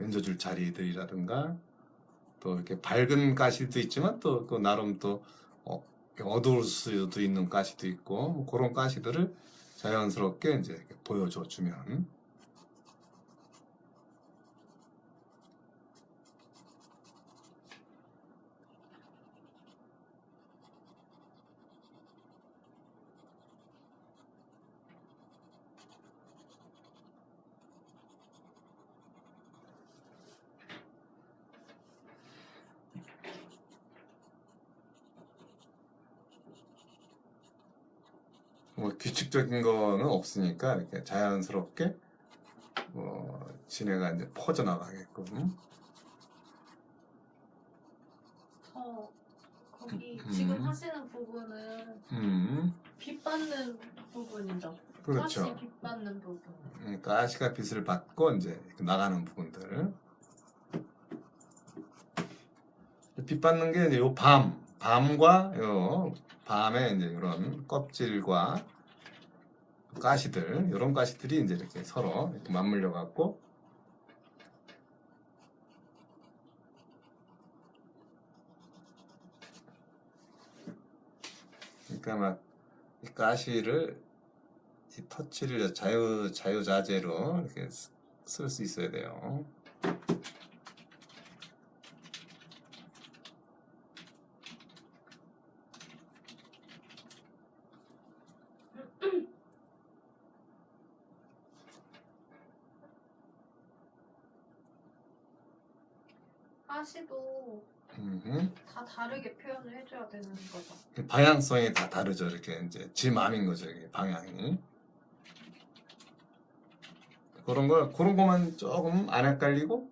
얹어줄 자리들이라든가 또 이렇게 밝은 가시도 있지만 또 나름 또 어두울 수도 있는 가시도 있고 뭐 그런 가시들을 자연스럽게 이제 이렇게 보여줘 주면 뭐 규칙적인 거는 없으니까 이렇게 자연스럽게 진해가 이제 퍼져나가게끔. 거기 지금 하시는 부분은 빛 받는 부분이죠. 그렇죠. 가시 빛 받는 부분. 가시가 빛을 받고 이제 나가는 부분들. 빛 받는 게 이제 요 밤과 요 밤에 이제 이런 껍질과 가시들, 이런 가시들이 이제 이렇게 서로 이렇게 맞물려 갖고 그러니까 막 이 가시를 이 터치를 자유자재로 이렇게 쓸 수 있어야 돼요. 가시도 다 다르게 표현을 해줘야 되는 거죠. 방향성이 다 다르죠. 이렇게 이제 지 맘인 거죠. 이게 방향이. 그런 거만 조금 안 헷갈리고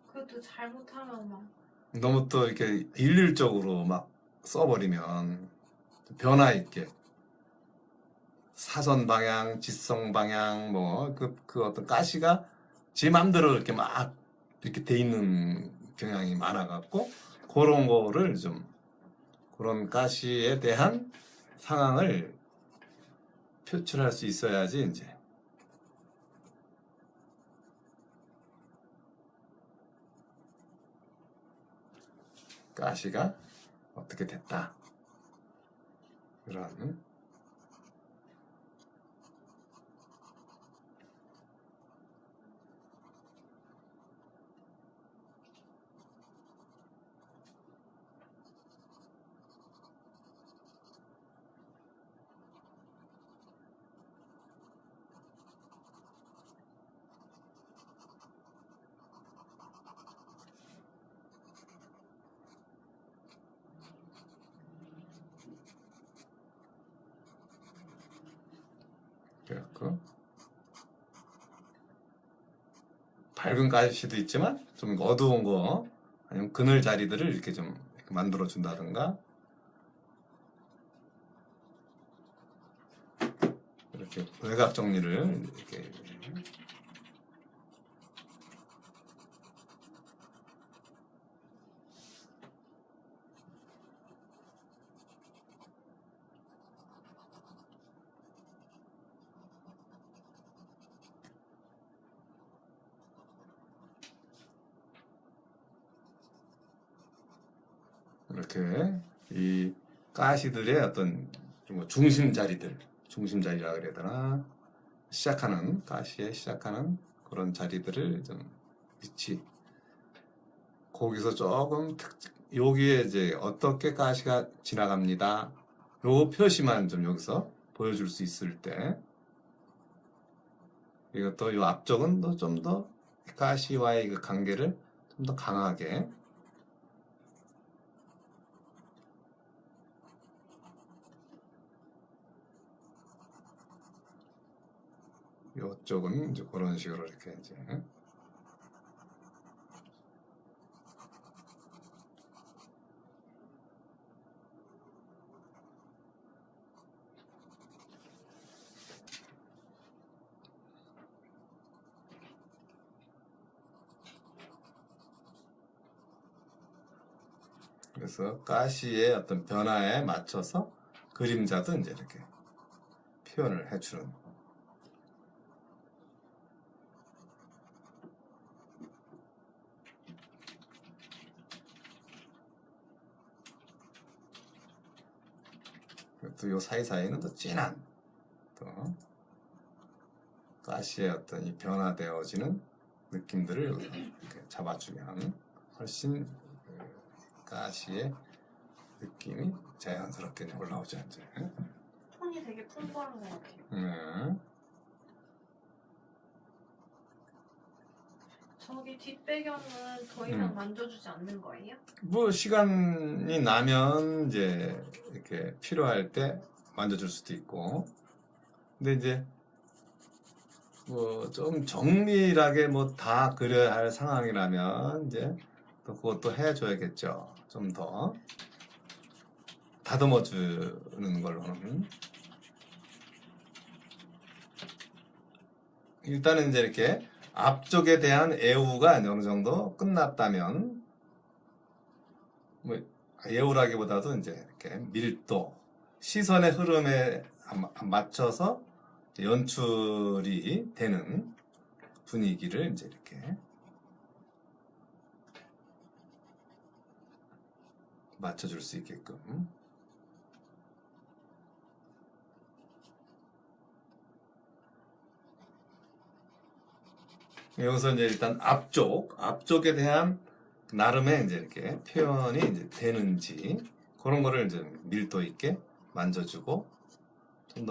그것도 잘못하면 막 너무 또 이렇게 일률적으로 막 써버리면 변화 있게 사선 방향, 직선 방향 뭐 그 어떤 가시가 지 맘대로 이렇게 막 이렇게 돼 있는 경향이 많아갖고 그런 거를 좀 그런 가시에 대한 상황을 표출할 수 있어야지 이제 가시가 어떻게 됐다 이런. 그래갖고 밝은 가시도 있지만 좀 어두운 거 아니면 그늘 자리들을 이렇게 좀 만들어 준다든가 이렇게 외곽 정리를 이렇게 이렇게 이 가시들의 어떤 좀 중심 자리라 그래야 되나 시작하는 가시에 시작하는 그런 자리들을 좀 위치 거기서 조금 여기에 이제 어떻게 가시가 지나갑니다. 요 표시만 좀 여기서 보여줄 수 있을 때 그리고 또 요 앞쪽은 또 좀 더 가시와의 그 관계를 좀 더 강하게 요쪽은 이제 그런 식으로 이렇게 이제 그래서 가시의 어떤 변화에 맞춰서 그림자도 이제 이렇게 표현을 해주는 또 요 사이사이는 또 진한 또 가시의 어떤 이 변화되어지는 느낌들을 여기서 이렇게 잡아주면 훨씬 그 가시의 느낌이 자연스럽게 올라오죠 이제. 톤이 되게 풍부한 것 같아요. 네. 저기 뒷배경은 더 이상 음. 만져주지 않는 거예요? 뭐 시간이 나면 이제 이렇게 필요할 때 만져줄 수도 있고, 근데 이제 뭐 좀 정밀하게 뭐 다 그려야 할 상황이라면 이제 또 그것도 해줘야겠죠. 좀 더 다듬어 주는 걸로는. 일단은 이제 이렇게 앞쪽에 대한 애우가 어느 정도 끝났다면, 뭐 애우라기보다도 이제 이렇게 밀도, 시선의 흐름에 맞춰서 연출이 되는 분위기를 이제 이렇게 맞춰줄 수 있게끔. 여기서 이제 일단 앞쪽에 대한 나름의 이제 이렇게 표현이 이제 되는지 그런 거를 이제 밀도 있게 만져주고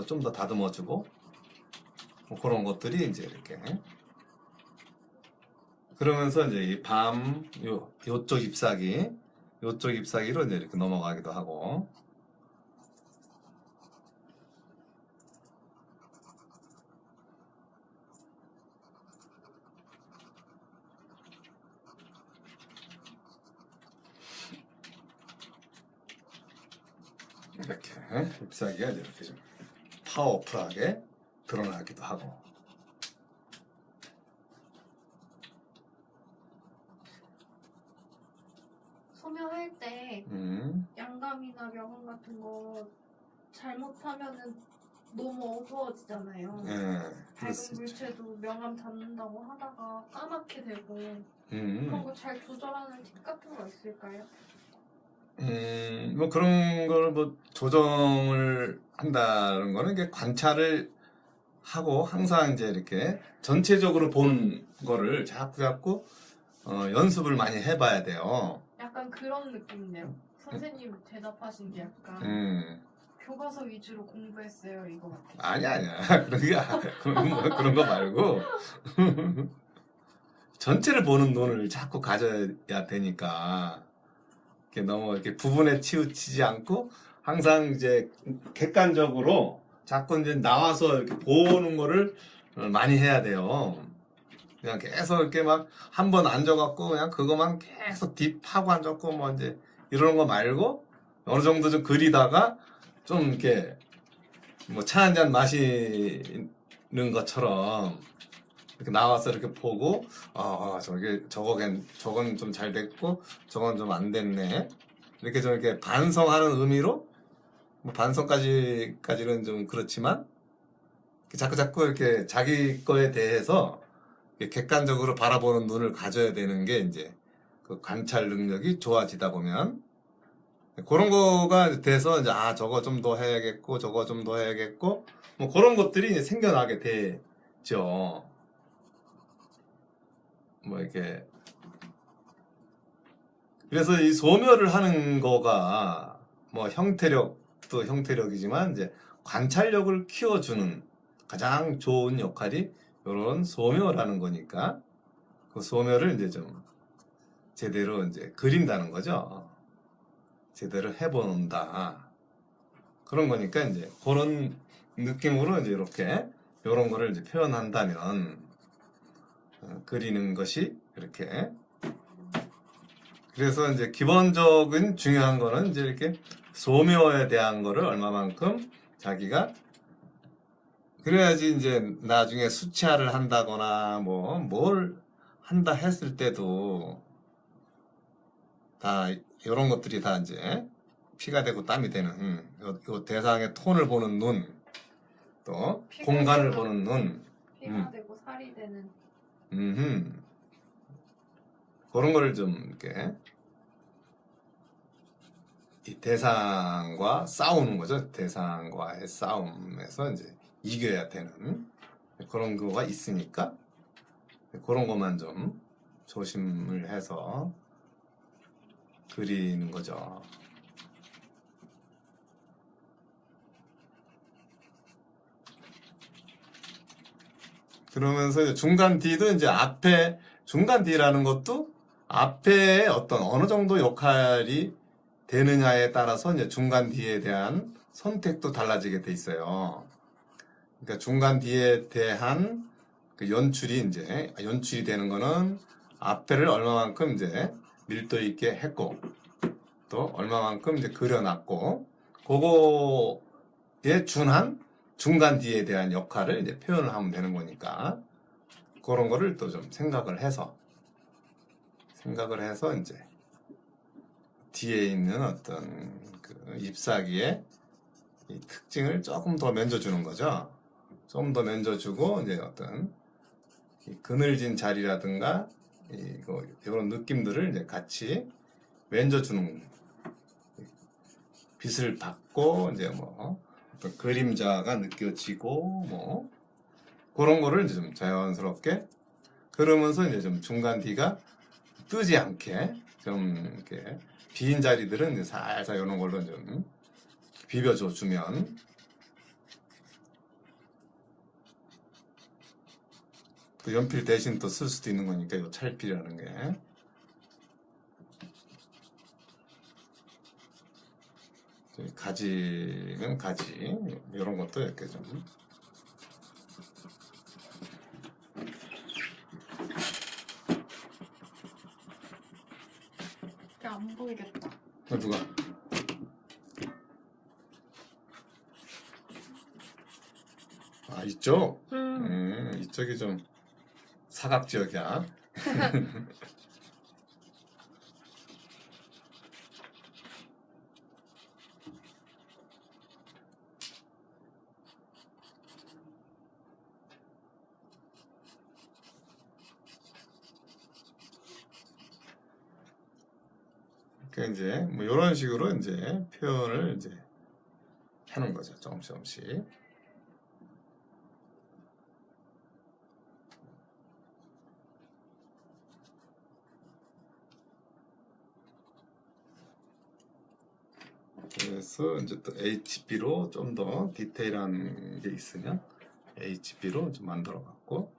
좀 더 다듬어주고 뭐 그런 것들이 이제 이렇게 그러면서 이제 이 요쪽 잎사귀로 이제 이렇게 넘어가기도 하고. 이렇게 잎사귀가 이렇게 좀 파워풀하게 드러나기도 하고. 소묘할 때 양감이나 명암 같은 거 잘못하면은 너무 어두워지잖아요. 예, 밝은 물체도 명암 잡는다고 하다가 까맣게 되고 음. 그런 거 잘 조절하는 팁 같은 거 있을까요? 뭐 그런 걸 뭐 조정을 한다는 거는 이게 관찰을 하고 항상 이제 이렇게 전체적으로 본 거를 자꾸 연습을 많이 해봐야 돼요. 약간 그런 느낌이네요. 선생님 대답하신 게 약간 교과서 위주로 공부했어요 이거 같아요. 아니야 그런 거 말고 전체를 보는 눈을 자꾸 가져야 되니까 이렇게 너무 이렇게 부분에 치우치지 않고 항상 이제 객관적으로 자꾸 이제 나와서 이렇게 보는 거를 많이 해야 돼요. 그냥 계속 이렇게 막 한 번 앉아갖고 그냥 그것만 계속 딥하고 앉았고 뭐 이제 이러는 거 말고 어느 정도 좀 그리다가 좀 이렇게 뭐 차 한 잔 마시는 것처럼 이렇게 나와서 이렇게 보고 저건 좀 잘 됐고 저건 좀 안 됐네 이렇게 좀 이렇게 반성하는 의미로 뭐 반성까지는 좀 그렇지만 자꾸 이렇게 자기 거에 대해서 객관적으로 바라보는 눈을 가져야 되는 게 이제 그 관찰 능력이 좋아지다 보면 그런 거가 돼서 이제 저거 좀 더 해야겠고 저거 좀 더 해야겠고 뭐 그런 것들이 이제 생겨나게 되죠. 뭐 이렇게 그래서 이 소묘를 하는 거가 뭐 형태력도 형태력이지만 이제 관찰력을 키워주는 가장 좋은 역할이 이런 소묘라는 거니까 그 소묘를 이제 좀 제대로 이제 그린다는 거죠. 제대로 해본다. 그런 거니까 이제 그런 느낌으로 이제 이렇게 이런 거를 이제 표현한다면 그리는 것이 이렇게. 그래서 이제 기본적인 중요한 거는 이제 이렇게 소묘에 대한 거를 얼마만큼 자기가 그래야지 이제 나중에 수치화를 한다거나 뭐 뭘 한다 했을 때도 다 이런 것들이 다 이제 피가 되고 땀이 되는 요 대상의 톤을 보는 눈, 또 공간을 보는 눈, 피가 되고 살이 되는 그런 거를 좀 이렇게 이 대상과 싸우는 거죠. 대상과의 싸움에서 이제 이겨야 되는 그런 거가 있으니까 그런 것만 좀 조심을 해서 그리는 거죠. 그러면서 이제 중간 D도 이제 앞에 중간 D라는 것도 앞에 어떤 어느 정도 역할이 되느냐에 따라서 이제 중간 D에 대한 선택도 달라지게 돼 있어요. 그러니까 중간 D에 대한 그 연출이 되는 거는 앞에를 얼마만큼 이제 밀도 있게 했고 또 얼마만큼 이제 그려놨고 그거에 준한 중간 D에 대한 역할을 이제 표현을 하면 되는 거니까 그런 거를 또 좀 생각을 해서 이제 뒤에 있는 어떤 그 잎사귀의 이 특징을 조금 더 만져주는 거죠. 좀 더 만져주고 이제 어떤 이 그늘진 자리라든가 이런 느낌들을 이제 같이 만져주는 빛을 받고 이제 뭐 어떤 그림자가 느껴지고 뭐 그런 거를 이제 좀 자연스럽게 그러면서 이제 좀 중간 D가 뜨지 않게 좀 이렇게 빈 자리들은 이제 살살 이런 걸로 좀 비벼줘 주면 그 연필 대신 또 쓸 수도 있는 거니까 이 찰필이라는 게 가지면 가지 이런 것도 이렇게 좀 안 보이겠다. 누가 이쪽 이쪽이 좀 사각 지역이야. 그러니까 이제 뭐 이런 식으로 이제 표현을 이제 하는 거죠. 조금씩. 그래서 이제 또 HB로 좀 더 디테일한 게 있으면 HB로 좀 만들어 갖고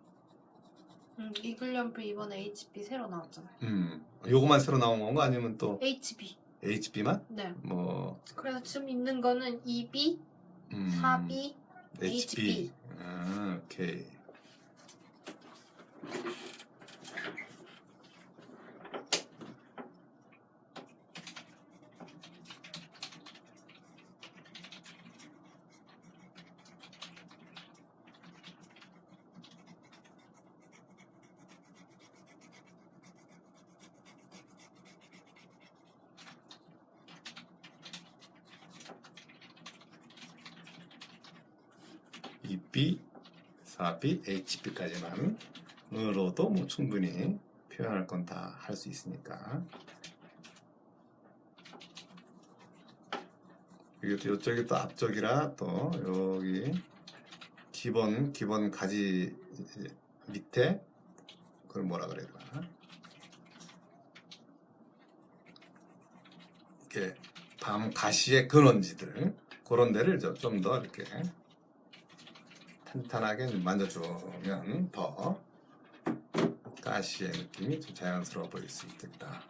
이글연필 이번에 HB 새로 나왔잖아요. 요거만 새로 나온 건가 아니면 또 HB. HB만? 네. 뭐 그래서 지금 있는 거는 2B, 4B, HB. 오케이. B, 4B, HB까지만으로도 뭐 충분히 표현할 건 다 할 수 있으니까. 이것도 이쪽이 또 앞쪽이라 또 여기 기본 가지 밑에 그걸 뭐라 그래야 되나? 이렇게 밤 가시의 근원지들 그런 데를 좀 더 이렇게 탄탄하게 만져주면 더 가시의 느낌이 좀 자연스러워 보일 수 있겠다.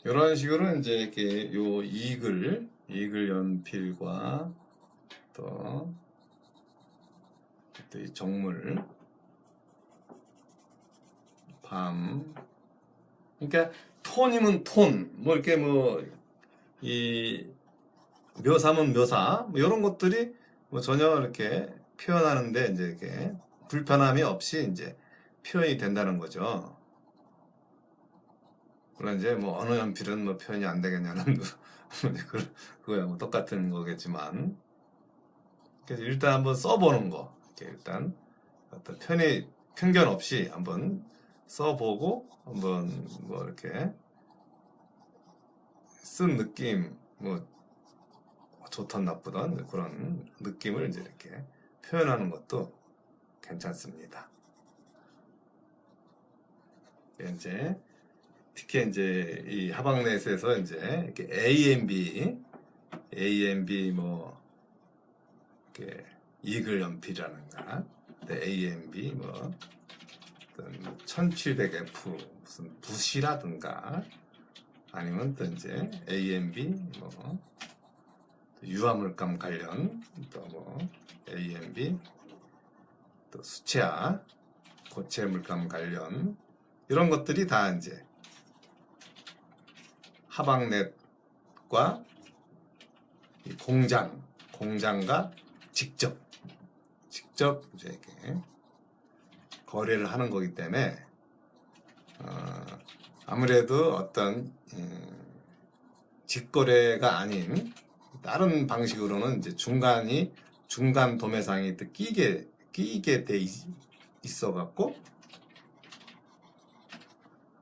이런 식으로 이제 이렇게 요 이글 연필과 또 이 정물 밤 그러니까 톤이면 톤 뭐 이렇게 뭐 이 묘사면 묘사 뭐 이런 것들이 뭐 전혀 이렇게 표현하는데 이제 이렇게 불편함이 없이 이제 표현이 된다는 거죠. 물론 이제 뭐 어느 연필은 뭐 표현이 안 되겠냐는 그거야 뭐 똑같은 거겠지만 그래서 일단 한번 써보는 거 이렇게 일단 어떤 편견 없이 한번 써보고 한번 뭐 이렇게 쓴 느낌 뭐 좋던 나쁘던 그런 느낌을 이제 이렇게 표현하는 것도 괜찮습니다. 이제 특히 이제 이 하박넷에서 이제 이렇게 AMB 뭐 이렇게 이글 연필이라는가 AMB 뭐 1700F 무슨 붓이라든가 아니면 또 이제 AMB 뭐 유화물감 관련 또 뭐 AMB 또 수채화 고체 물감 관련 이런 것들이 다 이제 하박넷과 이 공장과 직접 이제 이렇게 거래를 하는 거기 때문에 아무래도 어떤 직거래가 아닌 다른 방식으로는 이제 중간 도매상이 또 끼게 돼 있어 갖고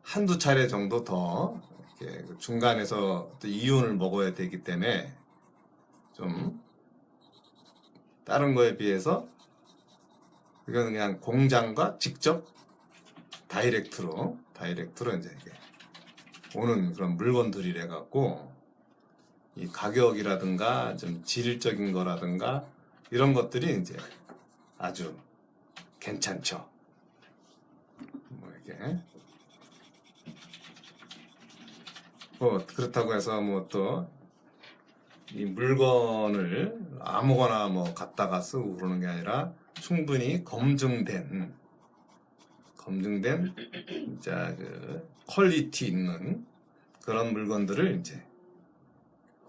한두 차례 정도 더 이렇게 중간에서 또 이윤을 먹어야 되기 때문에 좀 다른 거에 비해서 이건 그냥 공장과 직접 다이렉트로 이제 이게 오는 그런 물건들이래 갖고 이 가격이라든가 좀 질적인 거라든가 이런 것들이 이제 아주 괜찮죠. 뭐 이렇게 뭐 그렇다고 해서 뭐 또 이 물건을 아무거나 뭐 갖다가 쓰고 그러는 게 아니라 충분히 검증된 진짜 그 퀄리티 있는 그런 물건들을 이제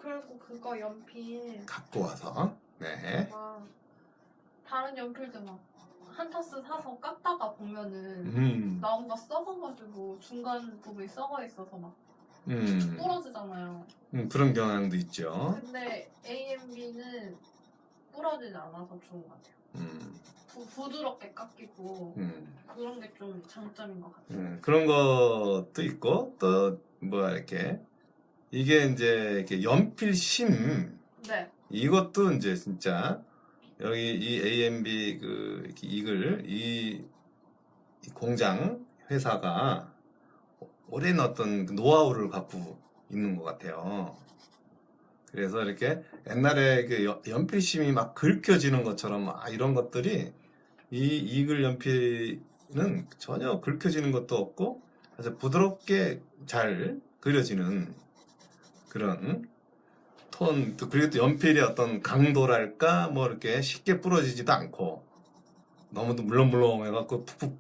그리고 그거 연필 갖고 와서 네. 막 다른 연필들 막 한 타스 사서 깎다가 보면은 나무가 썩어가지고 중간 부분이 썩어 있어서 막 부러지잖아요. 그런 경향도 있죠. 근데 AMB는 부러지지 않아서 좋은 것 같아요. 부드럽게 깎이고 그런 게 좀 장점인 것 같아요. 그런 것도 있고 또 뭐 이렇게 이게 이제 이렇게 연필심 네. 이것도 이제 진짜 여기 이 AMB 이렇게 이 공장 회사가 오랜 어떤 노하우를 갖고 있는 것 같아요. 그래서 이렇게 옛날에 그 연필심이 막 긁혀지는 것처럼 이런 것들이 이 이글 연필은 전혀 긁혀지는 것도 없고 아주 부드럽게 잘 그려지는 그런 톤, 그리고 또 연필의 어떤 강도랄까 뭐 이렇게 쉽게 부러지지도 않고 너무 물렁물렁 해갖고 푹푹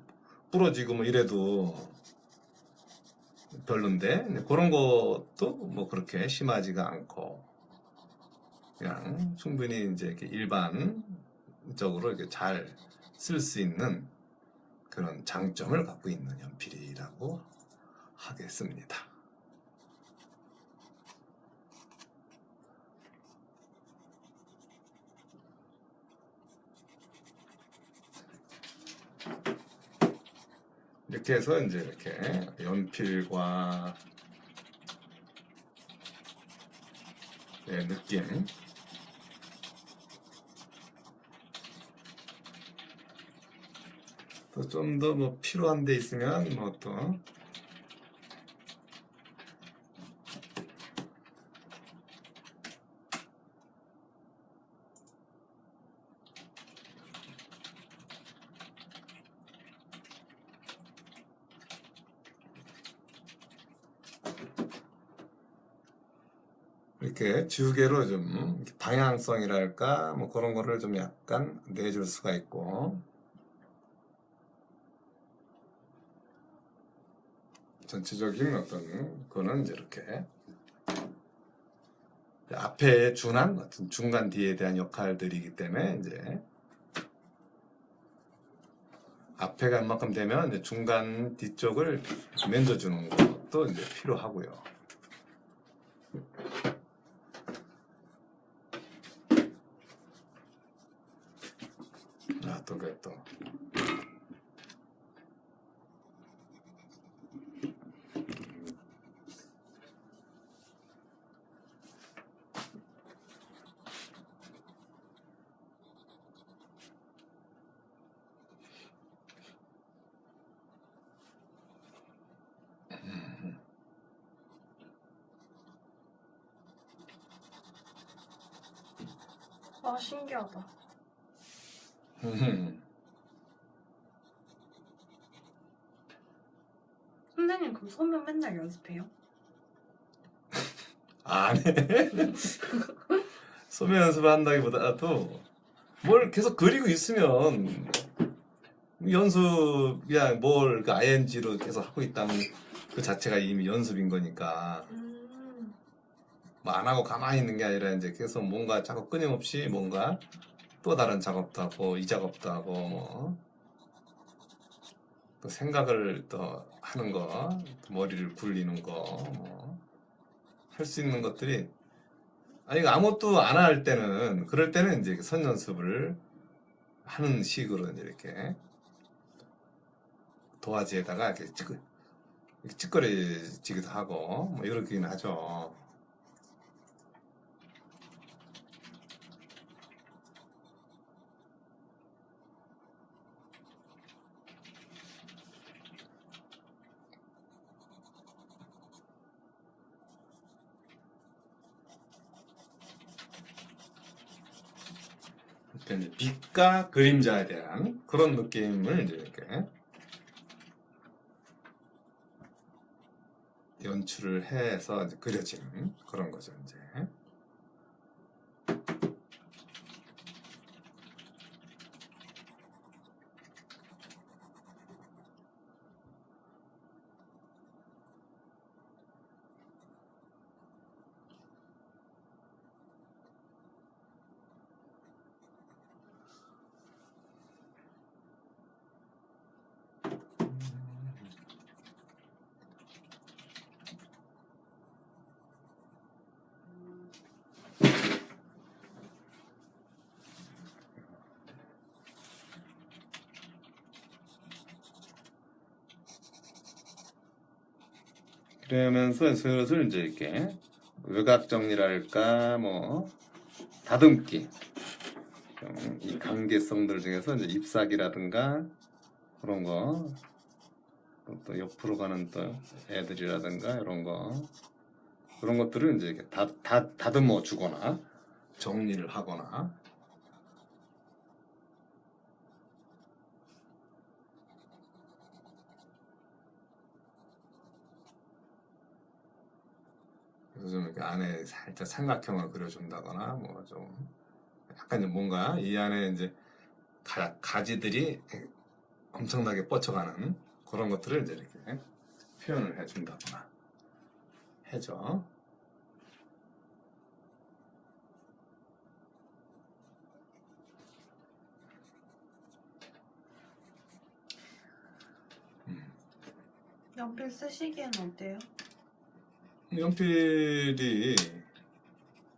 부러지고 뭐 이래도 별론데 그런 것도 뭐 그렇게 심하지가 않고 그냥 충분히 이제 이렇게 일반적으로 이렇게 잘 쓸 수 있는 그런 장점을 갖고 있는 연필이라고 하겠습니다. 이렇게 해서 이제 이렇게 연필과 느낌 또 좀 더 뭐 필요한 데 있으면 뭐 또 이렇게 지우개로 좀 이렇게 방향성이랄까 뭐 그런 거를 좀 약간 내줄 수가 있고, 전체적인 어떤 거는 이제 이렇게 앞에 준한 어떤 중간 뒤에 대한 역할들이기 때문에 이제 앞에가 웬만큼 되면 이제 중간 뒤쪽을 만져주는 것도 이제 필요하고요. 또 그래 또. 와, 신기하다. 선생님, 그럼 소면 맨날 연습해요? 안 해. 소매 연습을 한다기보다도 뭘 계속 그리고 있으면 연습이야, 뭘 그 ing로 계속 하고 있다는 그 자체가 이미 연습인 거니까. 뭐 안 하고 가만히 있는 게 아니라 이제 계속 뭔가 자꾸 끊임없이 뭔가 또 다른 작업도 하고 이 작업도 하고 뭐 또 생각을 또 하는 거, 또 머리를 굴리는 거, 뭐 할 수 있는 것들이, 아니 아무것도 안 할 때는, 그럴 때는 이제 선 연습을 하는 식으로 이제 이렇게 도화지에다가 이렇게 찌끄러지기도 하고 뭐 이렇긴 하죠. 이제 빛과 그림자에 대한 그런 느낌을 이제 이렇게 연출을 해서 이제 그려지는 그런 거죠, 이제. 그러면서 슬슬 이제 이렇게 외곽 정리랄까 뭐 다듬기, 이 관계성들 중에서 이제 잎사귀라든가 그런 거, 또 옆으로 가는 또 애들이라든가 이런 거, 그런 것들을 이제 이렇게 다듬어 주거나 정리를 하거나. 그래서 좀 이렇게 안에 살짝 삼각형을 그려준다거나 뭐 좀 약간 좀 뭔가 이 안에 이제 가지들이 엄청나게 뻗쳐가는 그런 것들을 이제 이렇게 표현을 해준다거나 해죠. 연필 쓰시기엔 어때요? 연필이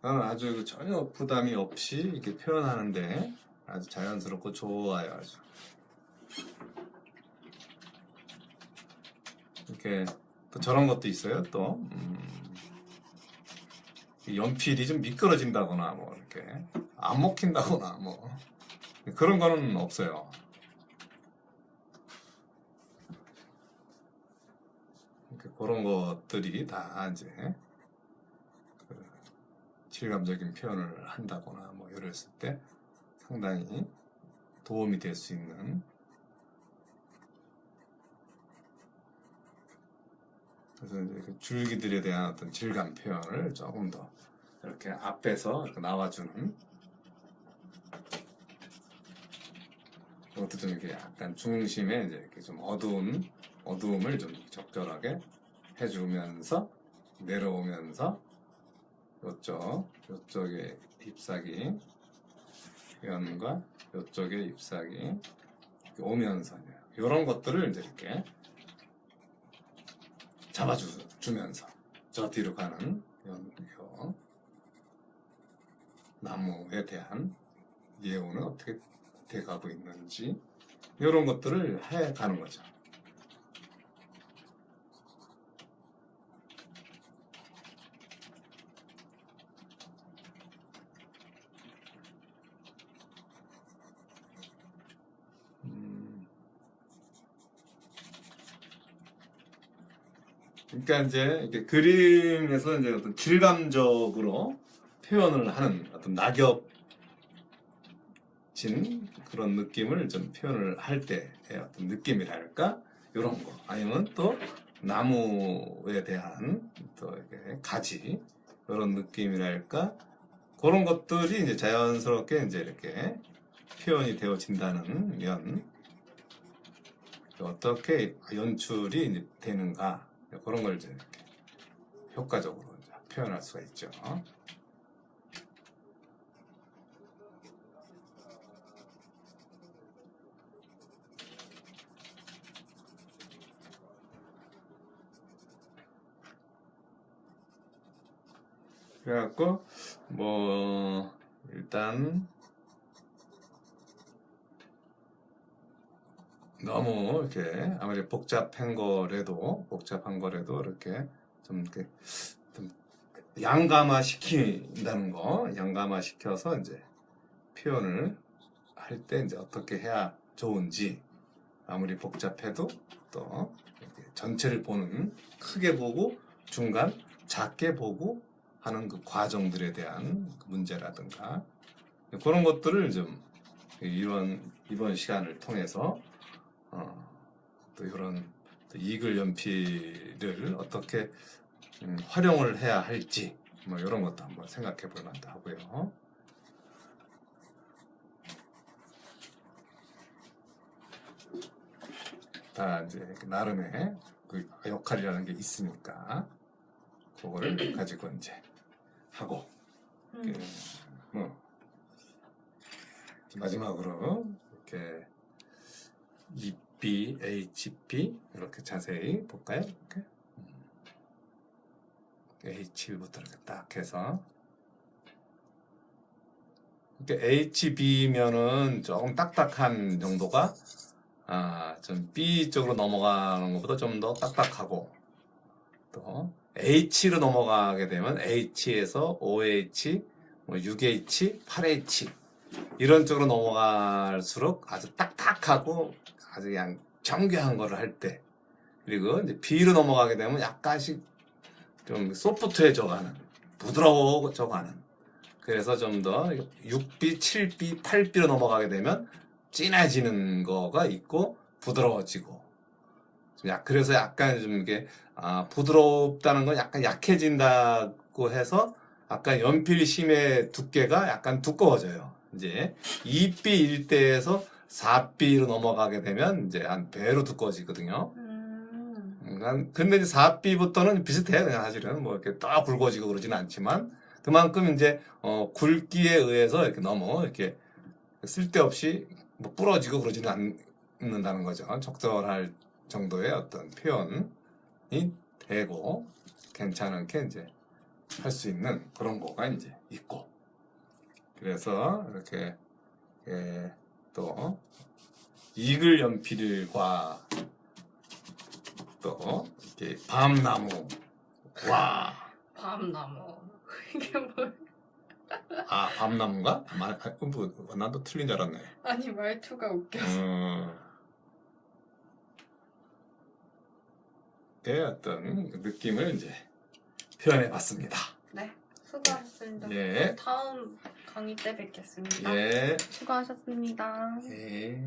나는 아주 전혀 부담이 없이 이렇게 표현하는데 아주 자연스럽고 좋아요. 아주 이렇게 또 저런 것도 있어요. 또 연필이 좀 미끄러진다거나 뭐 이렇게 안 먹힌다거나 뭐 그런 거는 없어요. 그런 것들이 다 이제 그 질감적인 표현을 한다거나 뭐 이랬을 때 상당히 도움이 될 수 있는, 그래서 이제 그 줄기들에 대한 어떤 질감 표현을 조금 더 이렇게 앞에서 이렇게 나와주는 이것도 좀 이렇게 약간 중심에 이제 이렇게 좀 어두움을 좀 적절하게 해주면서 내려오면서 요쪽에 잎사귀 연과 요쪽에 잎사귀 이렇게 오면서 이런 것들을 이제 이렇게 잡아주면서 저 뒤로 가는 요 나무에 대한 예우는 어떻게 돼가고 있는지 이런 것들을 해가는 거죠. 그러니까 이제 이렇게 그림에서 이제 어떤 질감적으로 표현을 하는 어떤 낙엽진 그런 느낌을 좀 표현을 할 때의 어떤 느낌이랄까 이런 거 아니면 또 나무에 대한 또 이렇게 가지 이런 느낌이랄까 그런 것들이 이제 자연스럽게 이제 이렇게 표현이 되어진다는 면 어떻게 연출이 이제 되는가 그런 걸 이제 이렇게 효과적으로 이제 표현할 수가 있죠. 그래갖고 뭐 일단 너무 이렇게 아무리 복잡한 거라도 이렇게 좀 이렇게 좀 양감화 시킨다는 거, 양감화 시켜서 이제 표현을 할 때 이제 어떻게 해야 좋은지 아무리 복잡해도 또 이렇게 전체를 보는 크게 보고 중간 작게 보고 하는 그 과정들에 대한 그 문제라든가 그런 것들을 좀 이번 시간을 통해서 또 이런 이글 연필을 어떻게 활용을 해야 할지 뭐 이런 것도 한번 생각해 볼 만도 하고요. 다 이제 나름의 그 역할이라는 게 있으니까 그거를 가지고 이제 하고 뭐 마지막으로 이렇게 EP, HP 이렇게 자세히 볼까요? 이렇게 H부터 이렇게 딱 해서 이렇게 HB면은 조금 딱딱한 정도가 좀 B 쪽으로 넘어가는 것보다 좀 더 딱딱하고 또 H로 넘어가게 되면 H에서 OH, 뭐 6H, 8H 이런 쪽으로 넘어갈수록 아주 딱딱하고 아주 그냥 정교한 거를 할 때 그리고 이제 B로 넘어가게 되면 약간씩 좀 소프트해져가는 부드러워져가는 그래서 좀 더 6B, 7B, 8B로 넘어가게 되면 진해지는 거가 있고 부드러워지고 그래서 약간 좀 이게 부드럽다는 건 약간 약해진다고 해서 약간 연필 심의 두께가 약간 두꺼워져요. 이제 2B 1대에서 4B로 넘어가게 되면 이제 한 배로 두꺼워지거든요. 근데 이제 4B부터는 비슷해요. 그냥 사실은 뭐 이렇게 딱 굵어지고 그러지는 않지만 그만큼 이제 굵기에 의해서 이렇게 너무 이렇게 쓸데없이 뭐 부러지고 그러지는 않는다는 거죠. 적절할 정도의 어떤 표현이 되고 괜찮게 이제 할 수 있는 그런 거가 이제 있고 그래서 이렇게 또 이글 연필과 또 이렇게 밤나무 밤나무 이게 뭐야? 밤나무인가? 난또 틀린 줄 알았네. 아니 말투가 웃겨서. 어떤 느낌을 이제 표현해 봤습니다. 네, 수고하셨습니다. 예. 다음 강의 때 뵙겠습니다. 예. 수고하셨습니다. 예.